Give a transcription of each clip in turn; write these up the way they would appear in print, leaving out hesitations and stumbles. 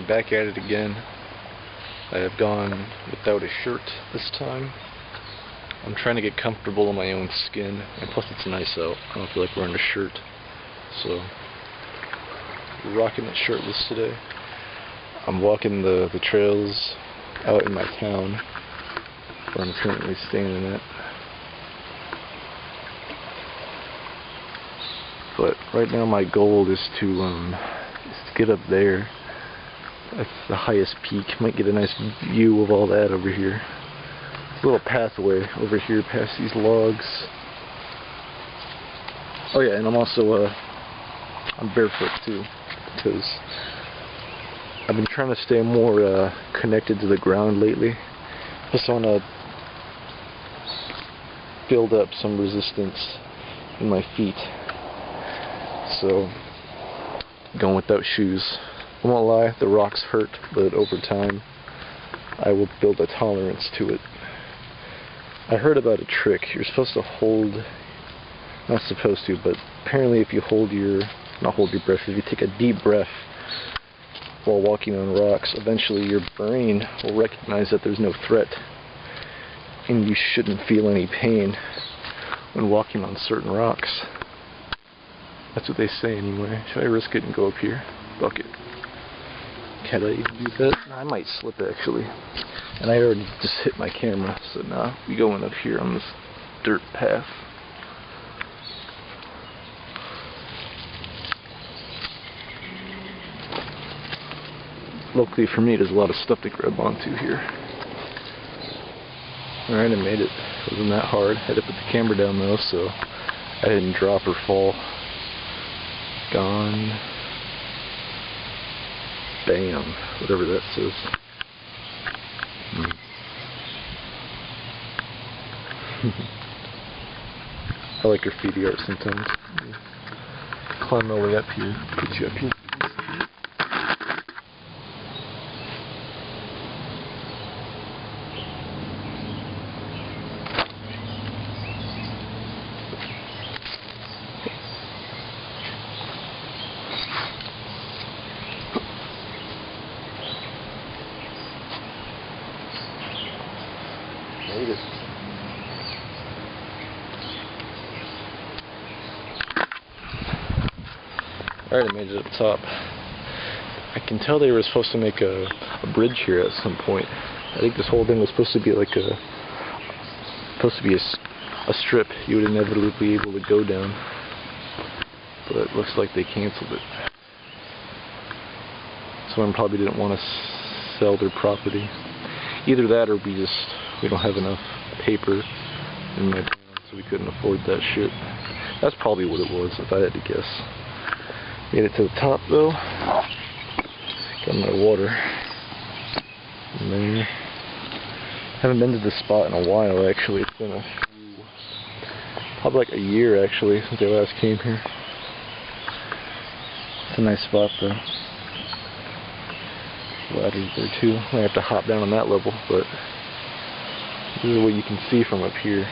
I'm back at it again. I have gone without a shirt this time. I'm trying to get comfortable in my own skin, and plus it's nice out. I don't feel like wearing a shirt. So, rocking it shirtless today. I'm walking the trails out in my town, where I'm currently standing at. But right now my goal is to get up there. That's the highest peak. Might get a nice view of all that over here. There's a little pathway over here past these logs. Oh yeah, and I'm also I'm barefoot too, because I've been trying to stay more connected to the ground lately. Just want to build up some resistance in my feet. So, going without shoes. I won't lie, the rocks hurt, but over time, I will build a tolerance to it. I heard about a trick. You're supposed to hold, not supposed to, but apparently if you hold your, not hold your breath, if you take a deep breath while walking on rocks, eventually your brain will recognize that there's no threat, and you shouldn't feel any pain when walking on certain rocks. That's what they say anyway. Should I risk it and go up here? Fuck it. Can I even do that? I might slip actually. And I already just hit my camera, so now we going up here on this dirt path. Luckily for me, there's a lot of stuff to grab onto here. Alright, I made it. It wasn't that hard. I had to put the camera down though, so I didn't drop or fall. Gone. Bam. Whatever that says. I like graffiti art sometimes. Climb my way up here. Get you up here. Made it. Alright, I made it up top. I can tell they were supposed to make a bridge here at some point. I think this whole thing was supposed to be like a strip you would inevitably be able to go down. But it looks like they canceled it. Someone probably didn't want to sell their property. Either that or we don't have enough paper in my town, so we couldn't afford that shit. That's probably what it was, if I had to guess. Made it to the top though. Got my water in there. Haven't been to this spot in a while actually. It's been probably like a year actually since I last came here. It's a nice spot though. Ladder's there too. I have to hop down on that level, but this is what you can see from up here.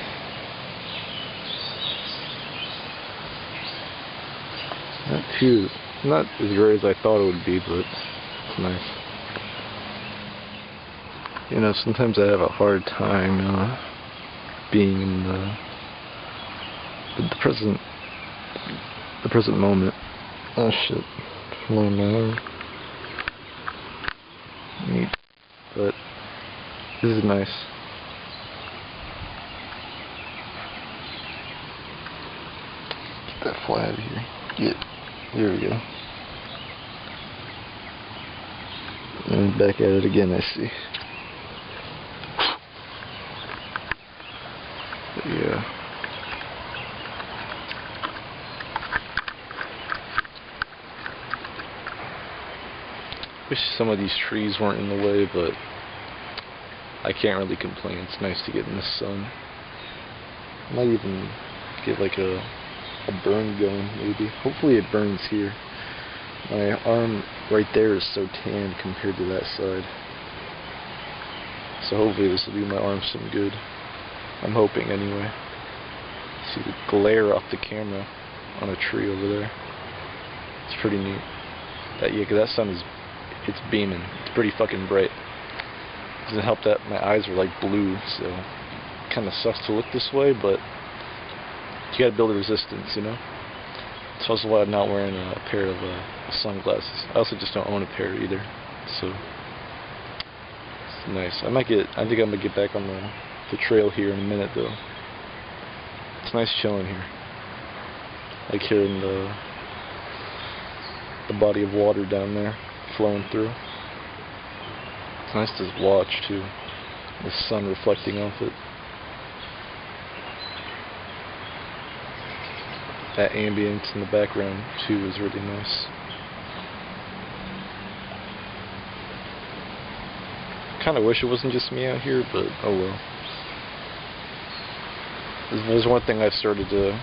Not as great as I thought it would be, but it's nice. You know, sometimes I have a hard time being in the present moment. Oh shit! Along my arm. Neat, but this is nice. Get that fly out of here. There we go. And back at it again, I see. But yeah. Wish some of these trees weren't in the way, but I can't really complain. It's nice to get in the sun. I might even get like a burn going, maybe. Hopefully it burns here. My arm right there is so tanned compared to that side. So hopefully this will do my arm some good. I'm hoping anyway. See the glare off the camera on a tree over there. It's pretty neat. Yeah, because that sun is it's beaming. It's pretty fucking bright. Doesn't help that my eyes are like blue, so it kind of sucks to look this way, but you gotta build a resistance, you know? It's also why I'm not wearing a pair of sunglasses. I also just don't own a pair either, so it's nice. I think I'm gonna get back on the trail here in a minute though. It's nice chilling here. Like hearing the body of water down there flowing through. It's nice to watch too, the sun reflecting off it. That ambience in the background too is really nice. Kinda wish it wasn't just me out here, but oh well. There's one thing I've started to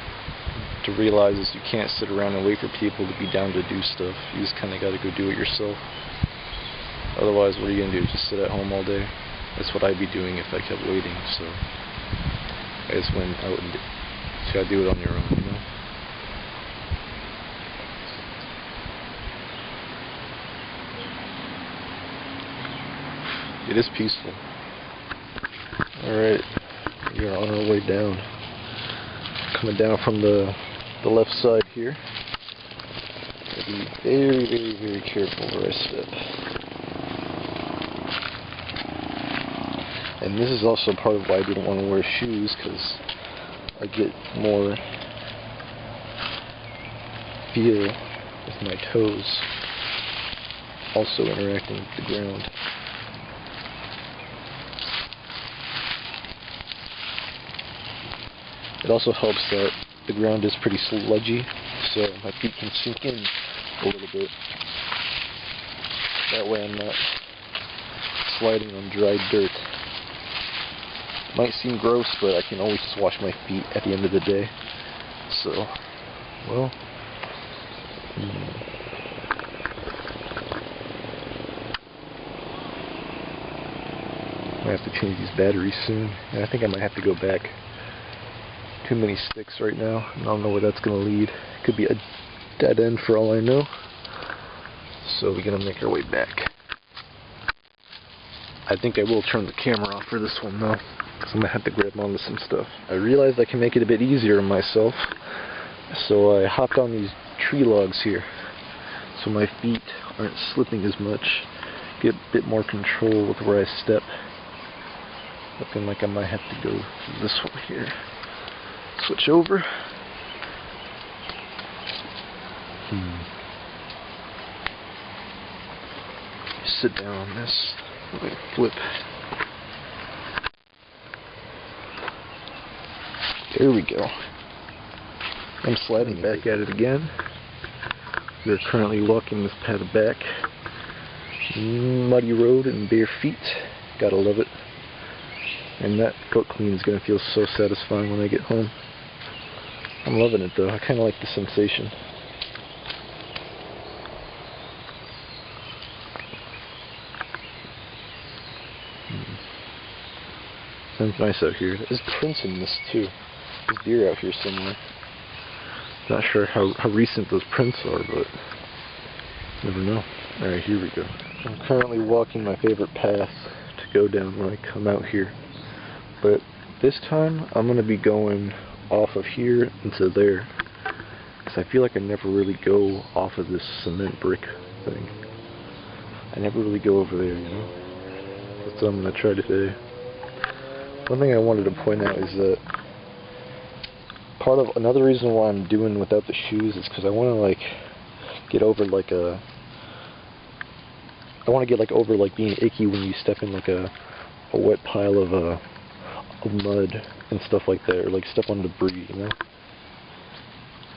realize is you can't sit around and wait for people to be down to do stuff. You just kinda gotta go do it yourself. Otherwise, what are you gonna do? Just sit at home all day? That's what I'd be doing if I kept waiting, so I just went out and you gotta do it on your own, you know? It is peaceful. Alright, we are on our way down. Coming down from the left side here. Gotta be very, very, very careful where I step. And this is also part of why I didn't want to wear shoes, because I get more feel with my toes also interacting with the ground. It also helps that the ground is pretty sludgy, so my feet can sink in a little bit. That way I'm not sliding on dry dirt. Might seem gross, but I can always just wash my feet at the end of the day. So, well, I have to change these batteries soon, and I think I might have to go back. Too many sticks right now. I don't know where that's going to lead. Could be a dead end for all I know. So we're going to make our way back. I think I will turn the camera off for this one though, because I'm going to have to grab onto some stuff. I realized I can make it a bit easier on myself, so I hopped on these tree logs here, so my feet aren't slipping as much. Get a bit more control with where I step. Looking like I might have to go this one here. Switch over. Sit down on this. Flip. There we go. I'm sliding back at it again. We're currently walking this path back. Muddy road and bare feet. Gotta love it. And that foot clean is going to feel so satisfying when I get home. I'm loving it though. I kind of like the sensation. Sounds nice out here. There's prints in this too. There's deer out here somewhere. Not sure how recent those prints are, but never know. Alright, here we go. I'm currently walking my favorite path to go down when I come out here. But this time, I'm going to be going off of here into there. Because I feel like I never really go off of this cement brick thing. I never really go over there, you know? That's what I'm going to try today. One thing I wanted to point out is that another reason why I'm doing without the shoes is because I want to like get over like over being icky when you step in like a wet pile of mud and stuff like that, or like step on debris, you know?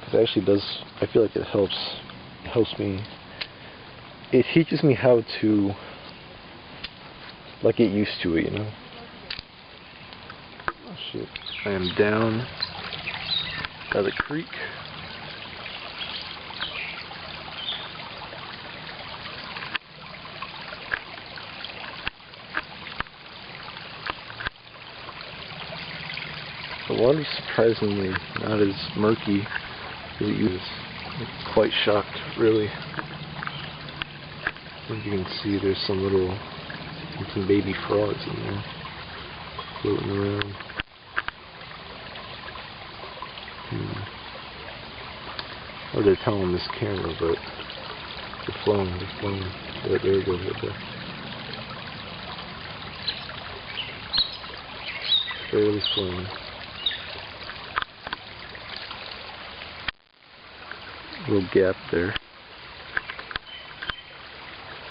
Because it actually does, I feel like it helps me, it teaches me how to like get used to it, you know? Oh shit, I am down by the creek. The water's surprisingly not as murky as it used. I'm quite shocked, really. As you can see, there's some baby frogs in there floating around. Hard to tell on this camera, but they're flowing. There we go, right there. Barely flowing. Little gap there.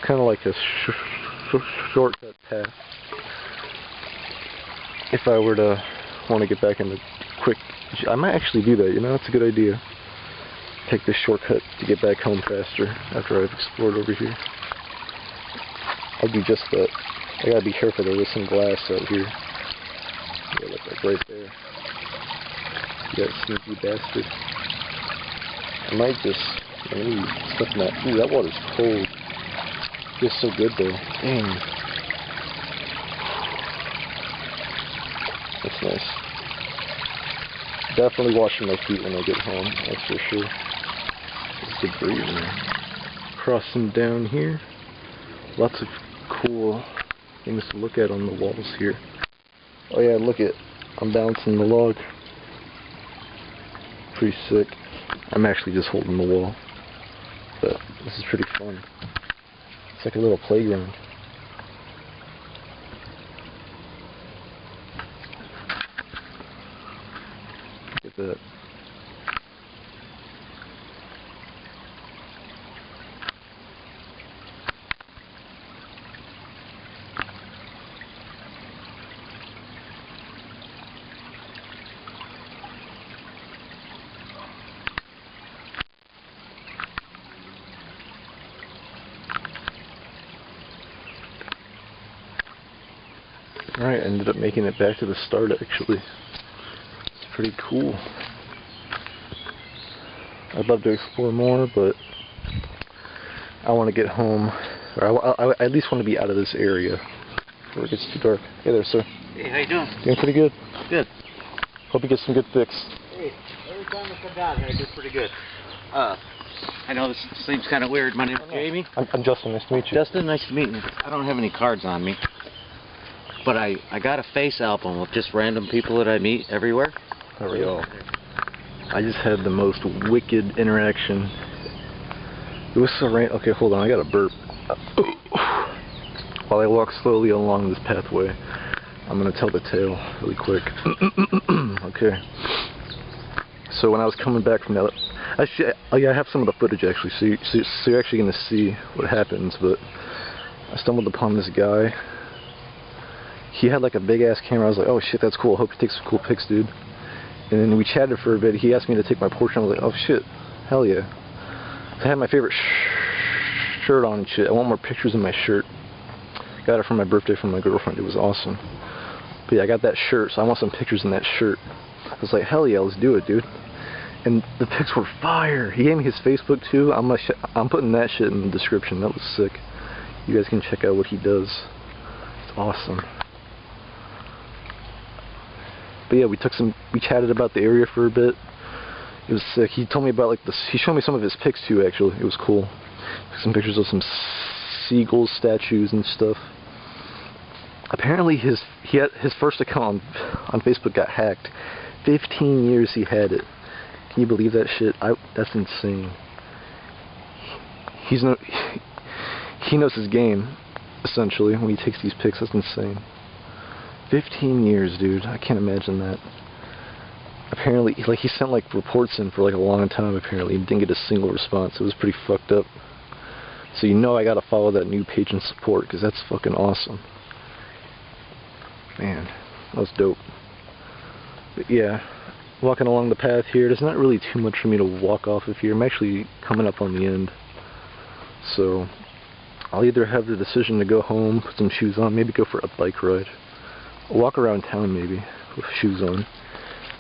Kind of like a shortcut path. If I were to want to get back in the quick, I might actually do that. You know, that's a good idea. Take this shortcut to get back home faster after I've explored over here. I'll do just that. I gotta be careful though. There's some glass out here. Yeah, look like right there. You that sneaky bastard. I might just stuff in that. Ooh, that water's cold. Feels so good though. Dang. That's nice. Definitely washing my feet when I get home, that's for sure. It's good breathing. Crossing down here. Lots of cool things to look at on the walls here. Oh yeah, look at, I'm bouncing the log. Pretty sick. I'm actually just holding the wall. But this is pretty fun. It's like a little playground. Look at that. Alright, I ended up making it back to the start actually. It's pretty cool. I'd love to explore more, but I want to get home, or I at least want to be out of this area before it gets too dark. Hey there, sir. Hey, how you doing? Doing pretty good. Good. Hope you get some good fix. Hey, every time I come down here I do pretty good. I know this seems kind of weird. My name's Jamie. I'm Justin, nice to meet you. Justin, nice to meet you. I don't have any cards on me. But I got a face album of just random people that I meet everywhere. There we go. I just had the most wicked interaction. It was so rain. Okay, hold on, I got a burp. While I walk slowly along this pathway, I'm going to tell the tale really quick. Okay. So when I was coming back from that, actually, oh yeah, I have some of the footage actually, so you're actually going to see what happens, but I stumbled upon this guy. He had like a big ass camera. I was like, oh shit, that's cool. I hope you take some cool pics, dude. And then we chatted for a bit. He asked me to take my portrait. I was like, oh shit, hell yeah. So I had my favorite shirt on and shit. I want more pictures in my shirt. Got it for my birthday from my girlfriend. It was awesome. But yeah, I got that shirt, so I want some pictures in that shirt. I was like, hell yeah, let's do it, dude. And the pics were fire. He gave me his Facebook too. I'm putting that shit in the description. That was sick. You guys can check out what he does. It's awesome. But yeah, we chatted about the area for a bit. It was sick. He told me about like he showed me some of his pics too actually. It was cool. Took some pictures of some seagulls statues and stuff. Apparently his first account on Facebook got hacked. 15 years he had it. Can you believe that shit? That's insane. He knows his game, essentially, when he takes these pics. That's insane. 15 years, dude. I can't imagine that. Apparently, like, he sent like reports in for like a long time. Apparently, he didn't get a single response. It was pretty fucked up. So you know I gotta follow that new page and support because that's fucking awesome. Man, that was dope. But yeah, walking along the path here. There's not really too much for me to walk off of here. I'm actually coming up on the end, so I'll either have the decision to go home, put some shoes on, maybe go for a bike ride. Walk around town maybe with shoes on.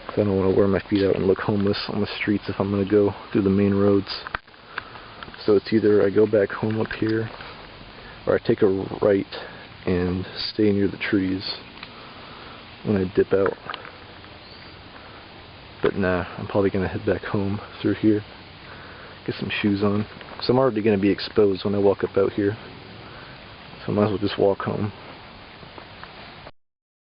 I don't want to wear my feet out and look homeless on the streets if I'm going to go through the main roads. So it's either I go back home up here or I take a right and stay near the trees when I dip out. But nah, I'm probably going to head back home through here. Get some shoes on. Because I'm already going to be exposed when I walk up out here. so I might as well just walk home.